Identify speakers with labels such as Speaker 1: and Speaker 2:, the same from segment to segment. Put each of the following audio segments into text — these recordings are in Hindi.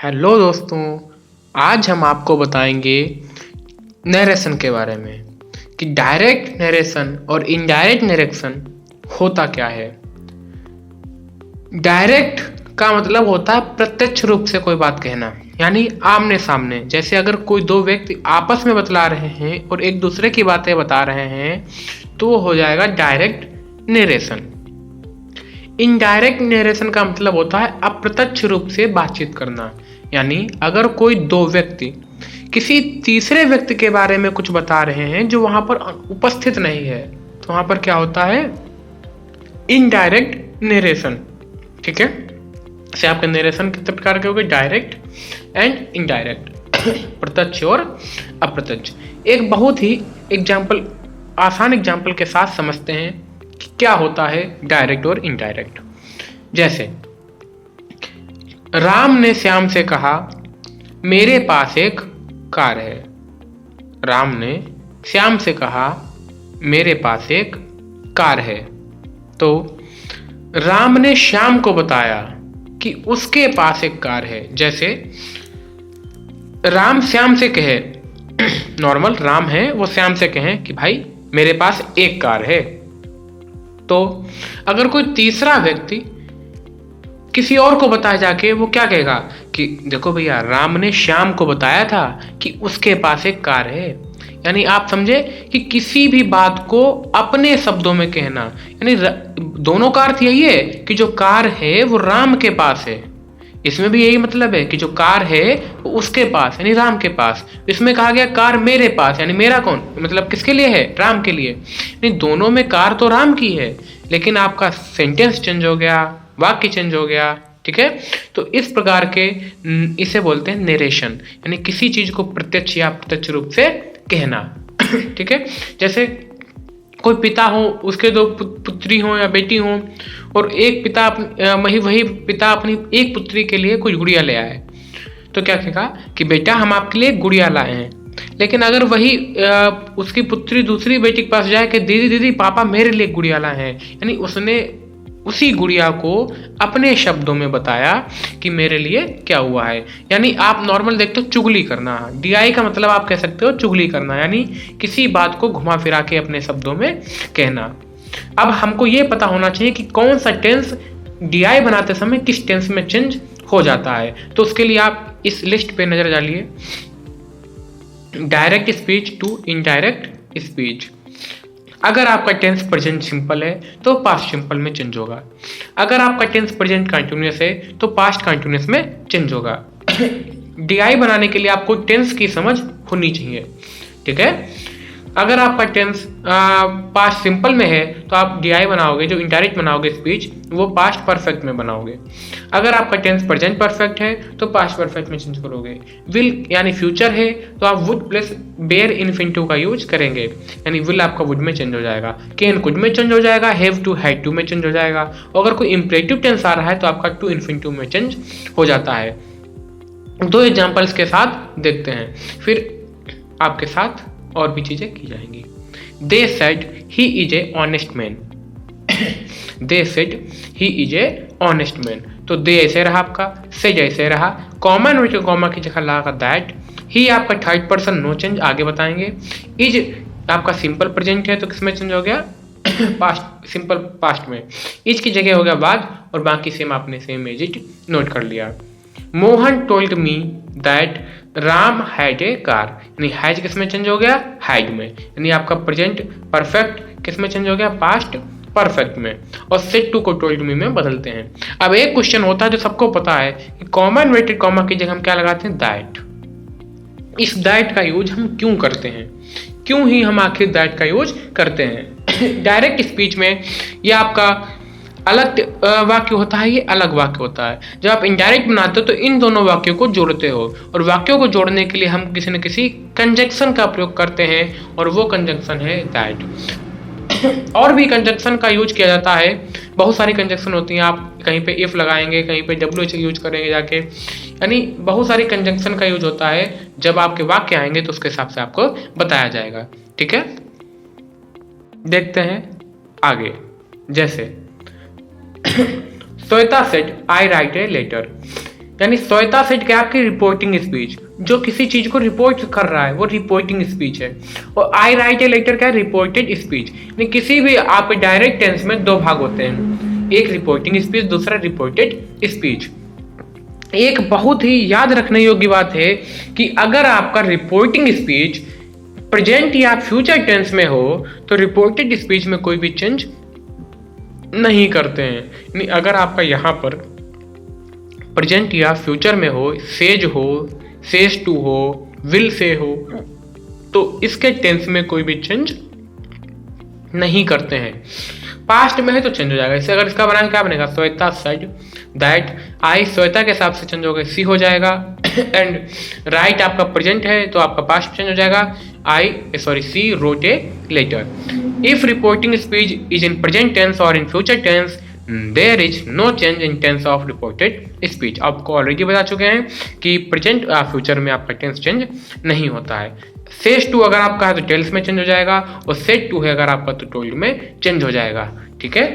Speaker 1: हेलो दोस्तों, आज हम आपको बताएंगे नरेशन के बारे में कि डायरेक्ट नरेशन और इनडायरेक्ट नरेशन होता क्या है। डायरेक्ट का मतलब होता है प्रत्यक्ष रूप से कोई बात कहना, यानी आमने सामने। जैसे अगर कोई दो व्यक्ति आपस में बतला रहे हैं और एक दूसरे की बातें बता रहे हैं तो वो हो जाएगा डायरेक्ट नरेशन। इनडायरेक्ट नरेशन का मतलब होता है अप्रत्यक्ष रूप से बातचीत करना, यानी अगर कोई दो व्यक्ति किसी तीसरे व्यक्ति के बारे में कुछ बता रहे हैं जो वहां पर उपस्थित नहीं है तो वहां पर क्या होता है, इनडायरेक्ट नरेशन। ठीक है, से आपके नरेशन कितने प्रकार के हो गए, डायरेक्ट एंड इनडायरेक्ट, प्रत्यक्ष और अप्रत्यक्ष। एक बहुत ही आसान एग्जाम्पल के साथ समझते हैं कि क्या होता है डायरेक्ट और इनडायरेक्ट। जैसे राम ने श्याम से कहा मेरे पास एक कार है। राम ने श्याम से कहा मेरे पास एक कार है। तो राम ने श्याम को बताया कि उसके पास एक कार है। जैसे राम श्याम से कहे, नॉर्मल राम है वो श्याम से कहे कि भाई मेरे पास एक कार है। तो अगर कोई तीसरा व्यक्ति किसी और को बताया जाके वो क्या कहेगा कि देखो भैया राम ने श्याम को बताया था कि उसके पास एक कार है। यानी आप समझे कि किसी भी बात को अपने शब्दों में कहना, यानी दोनों का अर्थ यही है कि जो कार है वो राम के पास है। इसमें भी यही मतलब है कि जो कार है वो उसके पास यानी राम के पास। इसमें कहा गया कार मेरे पास, यानी मेरा कौन, मतलब किसके लिए है, राम के लिए। नहीं, दोनों में कार तो राम की है लेकिन आपका सेंटेंस चेंज हो गया, वाक्य चेंज हो गया। ठीक है, तो इस प्रकार के इसे बोलते हैं नरेशन, यानी किसी चीज को प्रत्यक्ष या अप्रत्यक्ष रूप से कहना। ठीक है, जैसे कोई पिता हो, उसके दो पुत्री हो या बेटी हो, और एक पिता वही पिता अपनी एक पुत्री के लिए कुछ गुड़िया ले आए तो क्या कहेगा कि बेटा हम आपके लिए गुड़िया लाए हैं। लेकिन अगर वही उसकी पुत्री दूसरी बेटी के पास जाए कि दीदी दीदी पापा मेरे लिए गुड़िया लाए हैं, यानी उसने उसी गुड़िया को अपने शब्दों में बताया कि मेरे लिए क्या हुआ है। यानी आप नॉर्मल देखते हो चुगली करना, डीआई का मतलब आप कह सकते हो चुगली करना, यानी किसी बात को घुमा फिरा के अपने शब्दों में कहना। अब हमको ये पता होना चाहिए कि कौन सा टेंस डीआई बनाते समय किस टेंस में चेंज हो जाता है। तो उसके लिए आप इस लिस्ट पे नजर डालिए, direct speech to indirect speech. अगर आपका टेंस प्रेजेंट सिंपल है तो पास्ट सिंपल में चेंज होगा। अगर आपका टेंस प्रेजेंट कंटिन्यूअस है तो पास्ट कंटिन्यूअस में चेंज होगा। डीआई बनाने के लिए आपको टेंस की समझ होनी चाहिए। ठीक है, अगर आपका टेंस पास्ट सिंपल में है तो आप डीआई बनाओगे, जो इनडायरेक्ट बनाओगे स्पीच वो पास्ट परफेक्ट में बनाओगे। अगर आपका टेंस प्रेजेंट परफेक्ट है तो पास्ट परफेक्ट में चेंज करोगे। विल यानी फ्यूचर है तो आप वुड प्लस बेयर इन्फिनिटिव का यूज करेंगे, यानी विल आपका वुड में चेंज हो जाएगा, कैन कुड में चेंज हो जाएगा, हैव टू हैड टू में चेंज हो जाएगा। अगर कोई इंपरेटिव टेंस आ रहा है तो आपका टू इन्फिनिटिव में चेंज हो जाता है। दो एग्जाम्पल्स के साथ देखते हैं, फिर आपके साथ और भी चीजें की जाएंगी। They said he is a honest man. They said he is a honest man, तो दे ऐसे रहा आपका, सेड ऐसे रहा, कॉमन और कॉमा की जगह लगा दैट। ही आपका थर्ड पर्सन नो चेंज, आगे बताएंगे। इज आपका सिंपल प्रेजेंट है तो किसमें चेंज हो गया, पास्ट, सिंपल पास्ट में। इज की जगह हो गया बाद, और बाकी सेम आपने सेम एज इट नोट कर लिया। Mohan told me that Ram had a car, यानी हैज किस में चेंज हो गया, हैड में, यानी आपका प्रेजेंट परफेक्ट किस में चेंज हो गया, पास्ट परफेक्ट में। और सेड टू को टोल्ड मी में बदलते हैं। अब एक क्वेश्चन होता है जो सबको पता है कि कॉमन वेटेड कॉमा की जगह हम क्या लगाते हैं, दैट। इस दैट का यूज हम क्यों करते हैं, क्यों ही हम आखिर दैट का यूज करते हैं। डायरेक्ट स्पीच में यह आपका अलग वाक्य होता है, ये अलग वाक्य होता है। जब आप इनडायरेक्ट बनाते हो तो इन दोनों वाक्यों को जोड़ते हो, और वाक्यों को जोड़ने के लिए हम किसी न किसी कंजंक्शन का प्रयोग करते हैं, और वो कंजंक्शन है दैट। और भी कंजंक्शन का यूज किया जाता है, बहुत सारी कंजंक्शन होती हैं। आप कहीं पे इफ लगाएंगे, कहीं पे WH यूज करेंगे जाके, यानी बहुत सारी कंजंक्शन का यूज होता है। जब आपके वाक्य आएंगे तो उसके हिसाब से आपको बताया जाएगा। ठीक है, देखते हैं आगे। जैसे Shweta said I write a letter, यानी श्वेता सेट क्या है आपकी रिपोर्टिंग स्पीच, जो किसी चीज को रिपोर्ट कर रहा है वो रिपोर्टिंग स्पीच है। और आई राइट ए लेटर क्या है रिपोर्टेड स्पीच, यानी किसी भी आप डायरेक्ट टेंस में दो भाग होते हैं, एक रिपोर्टिंग स्पीच दूसरा रिपोर्टेड स्पीच। एक बहुत ही याद रखने योग्य बात है कि अगर आपका रिपोर्टिंग स्पीच प्रेजेंट या फ्यूचर टेंस में हो तो रिपोर्टेड स्पीच में कोई भी चेंज नहीं करते हैं। यानी अगर आपका यहाँ पर प्रेजेंट या फ्यूचर में हो, सेज हो, सेज टू हो, विल से हो, तो इसके टेंस में कोई भी चेंज नहीं करते हैं। पास्ट में है तो चेंज हो जाएगा। इससे अगर इसका बनाएंगे क्या बनेगा, श्वेता सेड दैट, आई श्वेता के हिसाब से चेंज होगा, सी हो जाएगा। एंड राइट आपका प्रेजेंट है तो आपका पास्ट चेंज हो जाएगा, she wrote a letter. If reporting speech is in present tense और in future tense there is no change in tense of reported speech. आपको ऑलरेडी बता चुके हैं कि प्रेजेंट फ्यूचर में आपका टेंस चेंज नहीं होता है। सेज टू अगर आपका है तो टेल्स में चेंज हो जाएगा, और सेड टू है अगर आपका तो टोल्ड में चेंज हो जाएगा। ठीक है।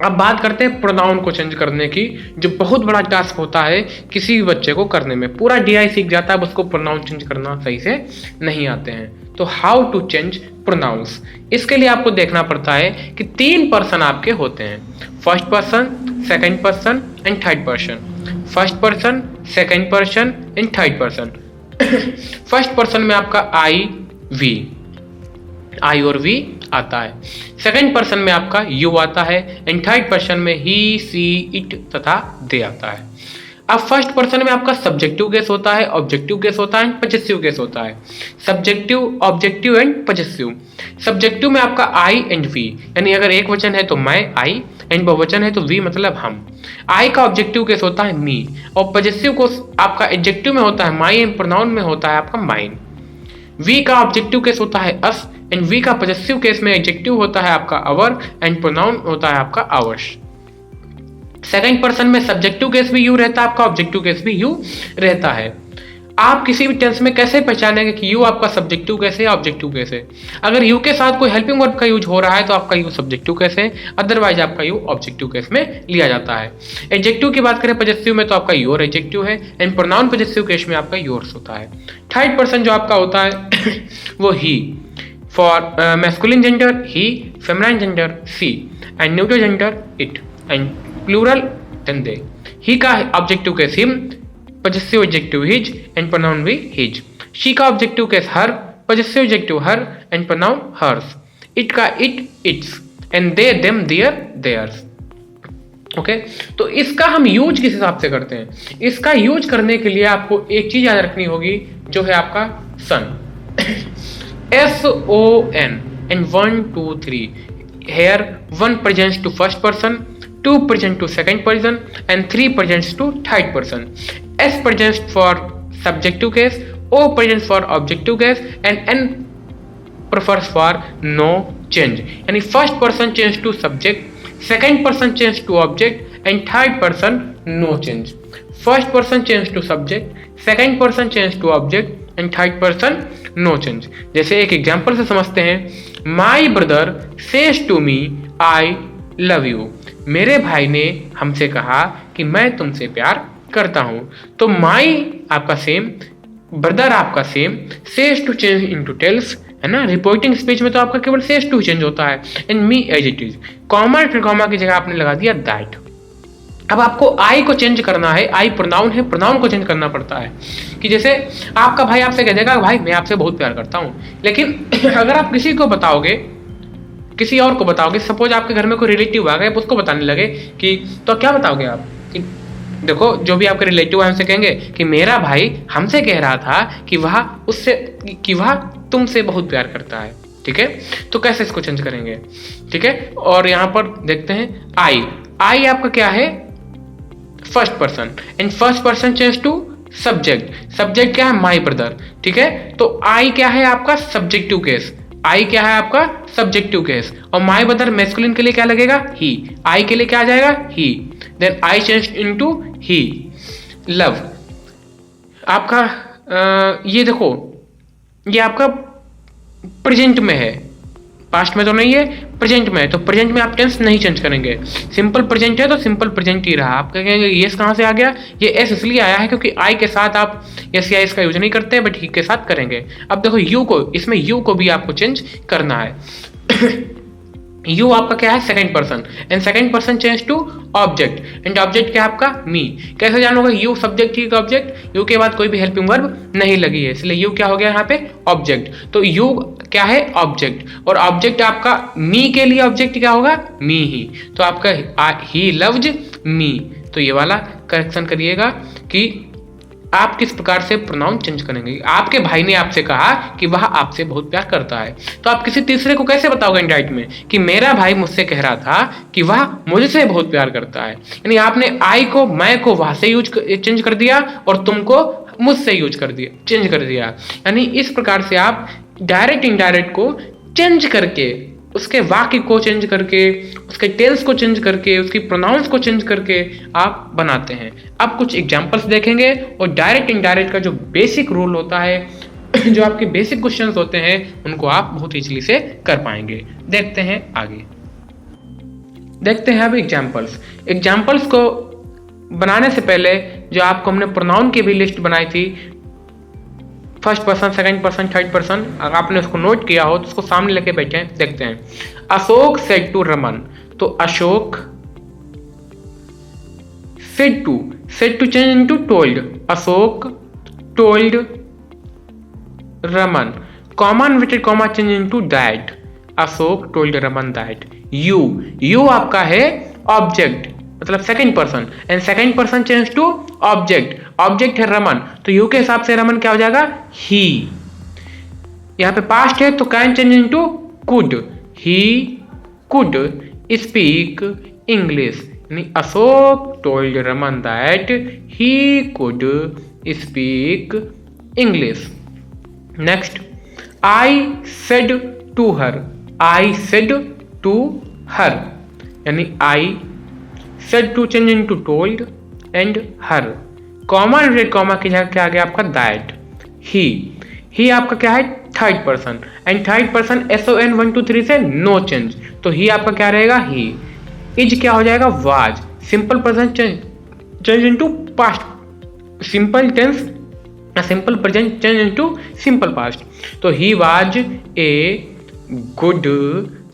Speaker 1: अब बात करते हैं प्रोनाउन को चेंज करने की, जो बहुत बड़ा टास्क होता है किसी भी बच्चे को करने में। पूरा डीआई सीख जाता है, उसको प्रोनाउन चेंज करना सही से नहीं आते हैं। तो हाउ टू चेंज प्रोनाउंस, इसके लिए आपको देखना पड़ता है कि 3 पर्सन आपके होते हैं, first person, second person and third person. First person, second person and third person. First person में आपका आई और वी आता है। सेकंड पर्सन में आपका यू आता है, एंड थर्ड पर्सन में ही, सी, इट तथा दे आता है। अब फर्स्ट पर्सन में आपका सब्जेक्टिव केस होता है, ऑब्जेक्टिव केस होता है एंड पजेसिव केस होता है। Subjective, objective and possessive. Subjective में आपका आई एंड वी, यानी अगर एक वचन है तो मैं, आई, एंड बहुवचन है तो वी मतलब हम। आई का ऑब्जेक्टिव केस होता है मी, और पजेसिव को आपका एडजेक्टिव में होता है माई, एंड प्रोनाउन में होता है आपका माइन। वी का ऑब्जेक्टिव केस होता है अस, एंड वी का पजेसिव केस में एडजेक्टिव होता है आपका अवर, एंड प्रोनाउन होता है आपका आवर्स। सेकंड पर्सन में सब्जेक्टिव केस भी यू रहता है, आपका ऑब्जेक्टिव केस भी यू रहता है। आप किसी भी टेंस में कैसे पहचानेंगे कि यू आपका सब्जेक्टिव केस है या ऑब्जेक्टिव केस है। अगर यू के साथ कोई हेल्पिंग वर्ब का यूज हो रहा है तो आपका यू सब्जेक्टिव केस है, अदरवाइज आपका यू ऑब्जेक्टिव केस में लिया जाता है। एडजेक्टिव की बात करें पजेसिव में तो आपका योर एडजेक्टिव है, एंड प्रोनाउन पजेसिव केस में आपका योर्स होता है। थर्ड पर्सन जो आपका होता है वो ही, for masculine gender he, feminine gender she, and neuter gender it, and plural then they. He का objective case him, possessive adjective his, and pronoun भी हिज। शी का objective case her, possessive adjective her, and pronoun hers. It का it, its, and they, them, their, theirs. Okay, तो इसका हम यूज किस हिसाब से करते हैं। इसका यूज करने के लिए आपको एक चीज याद रखनी होगी, जो है आपका सन। SON, and 1, 2, 3. Here 1 presents to first person, 2 presents to second person, and 3 presents to third person. S presents for subjective case, O presents for objective case, and N prefers for no change. यानी first person change to subject, second person change to object, and third person no change. First person change to subject, second person change to object, and third person no change. जैसे एक एग्जाम्पल से समझते हैं, my brother says to me I love you. मेरे भाई ने हमसे कहा कि मैं तुमसे प्यार करता हूं। तो माई आपका सेम, ब्रदर आपका same, says to change into tells, है ना। रिपोर्टिंग स्पीच में तो आपका केवल सेज टू चेंज होता है, and me as it is. Comma फिर कॉमा की जगह आपने लगा दिया दैट। अब आपको आई को चेंज करना है, आई प्रोनाउन है, प्रोनाउन को चेंज करना पड़ता है। कि जैसे आपका भाई आपसे कह देगा भाई मैं आपसे बहुत प्यार करता हूँ, लेकिन अगर आप किसी को बताओगे, किसी और को बताओगे, सपोज आपके घर में कोई रिलेटिव आ गए, उसको बताने लगे कि, तो क्या बताओगे आप कि देखो जो भी आपके रिलेटिव है हमसे कहेंगे कि मेरा भाई हमसे कह रहा था कि वह तुमसे बहुत प्यार करता है। ठीक है, तो कैसे इसको चेंज करेंगे। ठीक है, और यहाँ पर देखते हैं आई आपका क्या है, first person, and first person change to subject. Subject क्या है, माई ब्रदर। ठीक है, तो आई क्या है आपका सब्जेक्टिव केस, आई क्या है आपका सब्जेक्टिव केस, और माई ब्रदर मैस्कुलिन के लिए क्या लगेगा, ही। आई के लिए क्या आ जाएगा, he. Then I change into he. Love आपका ये देखो, ये आपका प्रेजेंट में है, पास्ट में तो नहीं है, प्रेजेंट में है, तो प्रेजेंट में आप टेंस नहीं चेंज करेंगे। सिंपल प्रेजेंट है तो सिंपल प्रेजेंट ही रहा। आप कहेंगे यस कहाँ से आ गया, ये एस इसलिए आया है क्योंकि आई के साथ आप यस या इसका यूज नहीं करते, बट ही के साथ करेंगे। अब देखो यू को, इसमें यू को भी आपको चेंज करना है। यू आपका क्या है, second person, and second person change to object, and object क्या है आपका मी। कैसे जानोगे यू सब्जेक्ट ही ऑब्जेक्ट, यू के बाद कोई भी हेल्पिंग वर्ब नहीं लगी है, इसलिए यू क्या हो गया यहाँ पे, ऑब्जेक्ट। तो यू क्या है, ऑब्जेक्ट, और ऑब्जेक्ट आपका मी के लिए ऑब्जेक्ट क्या होगा, मी ही। तो आपका ही लव्ड मी। तो ये वाला करेक्शन करिएगा कि आप किस प्रकार से प्रोनाउन चेंज करेंगे। आपके भाई ने आपसे कहा कि वह आपसे बहुत प्यार करता है, तो आप किसी तीसरे को कैसे बताओगे इंडायरेक्ट में कि मेरा भाई मुझसे कह रहा था कि वह मुझसे बहुत प्यार करता है। यानी आपने आई को, मैं को वहां से चेंज कर दिया और तुमको मुझसे चेंज कर दिया। यानी इस प्रकार से आप डायरेक्ट इनडायरेक्ट को चेंज करके, उसके वाक्य को चेंज करके, उसके टेंस को चेंज करके, उसकी प्रोनाउंस को चेंज करके आप बनाते हैं। अब कुछ एग्जांपल्स देखेंगे और डायरेक्ट इनडायरेक्ट का जो बेसिक रूल होता है, जो आपके बेसिक क्वेश्चंस होते हैं, उनको आप बहुत इजीली से कर पाएंगे। देखते हैं आगे, देखते हैं अब एग्जांपल्स को बनाने से पहले जो आपको हमने प्रोनाउन की भी लिस्ट बनाई थी, first person, second person, third person, अगर आपने उसको नोट किया हो तो उसको सामने लेके बैठे, देखते हैं। अशोक सेड टू रमन, तो Ashok said to change into told, Ashok told Raman, comma inverted comma change into that, Ashok told Raman that. You आपका है ऑब्जेक्ट, मतलब second person, and second person change to object है रमन, तो यू के हिसाब से रमन क्या हो जाएगा, ही। यहां पे पास्ट है तो can change into could, he could speak English, यानी Ashok told Raman that he could speak English. Next, I said to her, यानी I said to change into told and her, comma inverted comma की जगह क्या आ गया आपका, दैट। ही आपका क्या है, third person, and third person SON 1 2 3 से नो चेंज, तो ही आपका क्या रहेगा, ही। इज क्या हो जाएगा, was, simple person change into past, simple tense, simple present change into simple past, तो he was a good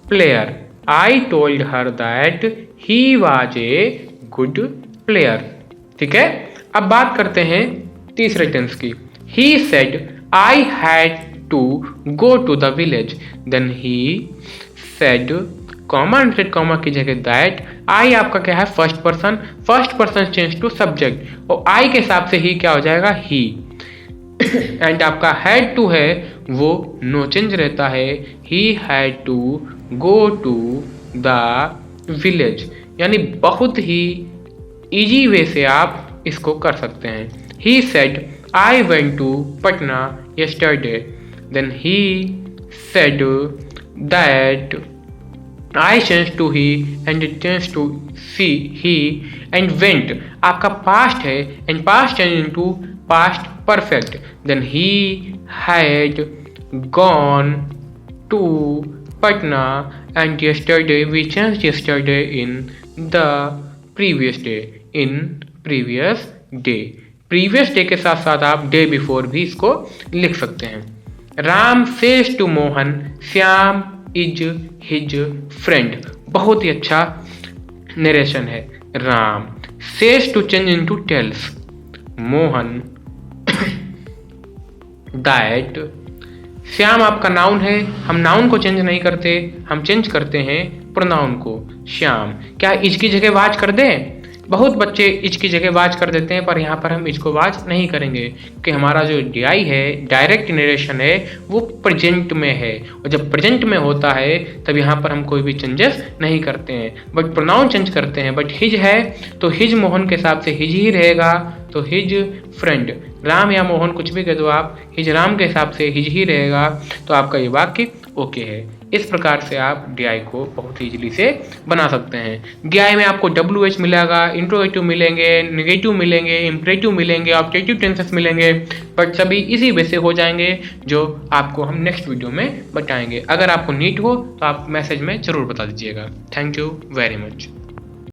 Speaker 1: player, I told her that he was a good player. ठीक है, अब बात करते हैं तीसरे टेंस की। He said I had to go to the village, then he said, comma inverted comma की जगह दैट, आई आपका क्या है, first person change to subject, और आई के हिसाब से ही क्या हो जाएगा, ही। एंड आपका हैड टू है वो नो चेंज रहता है, he had to go to the village, यानी बहुत ही इजी वे से आप इसको कर सकते हैं। He said I went to Patna yesterday, then he said that I changed to he and it changed to he and went आपका past है and past changed into past perfect, then he had gone to Patna and yesterday we changed yesterday in the previous day, in previous day। Previous day के साथ साथ आप डे बिफोर भी इसको लिख सकते हैं। Ram says to Mohan Shyam is his friend, बहुत ही अच्छा नरेशन है। Ram says to change into tells, Mohan that, Shyam आपका नाउन है, हम नाउन को चेंज नहीं करते, हम चेंज करते हैं प्रोनाउन को। श्याम क्या इज की जगह वाज कर दें, बहुत बच्चे इज की जगह वाज कर देते हैं, पर यहाँ पर हम इसको वाज नहीं करेंगे कि हमारा जो DI है, डायरेक्ट नरेशन है, वो प्रेजेंट में है, और जब प्रेजेंट में होता है तब यहाँ पर हम कोई भी चेंजेस नहीं करते हैं, बट प्रोनाउन चेंज करते हैं। बट हिज है तो हिज मोहन के हिसाब से हिज ही रहेगा, तो हिज फ्रेंड, राम या मोहन कुछ भी कह दो आप, हिज राम के हिसाब से हिज ही रहेगा, तो आपका ये वाक्य ओके है। इस प्रकार से आप DI को बहुत ईजिली से बना सकते हैं। DI में आपको WH मिलेगा, इंट्रोगेटिव मिलेंगे, नेगेटिव मिलेंगे, इम्परेटिव मिलेंगे, ऑब्जेक्टिव टेंसेस मिलेंगे, बट सभी इसी बेसिक हो जाएंगे जो आपको हम नेक्स्ट वीडियो में बताएंगे। अगर आपको नीड हो तो आप मैसेज में ज़रूर बता दीजिएगा। Thank you very much.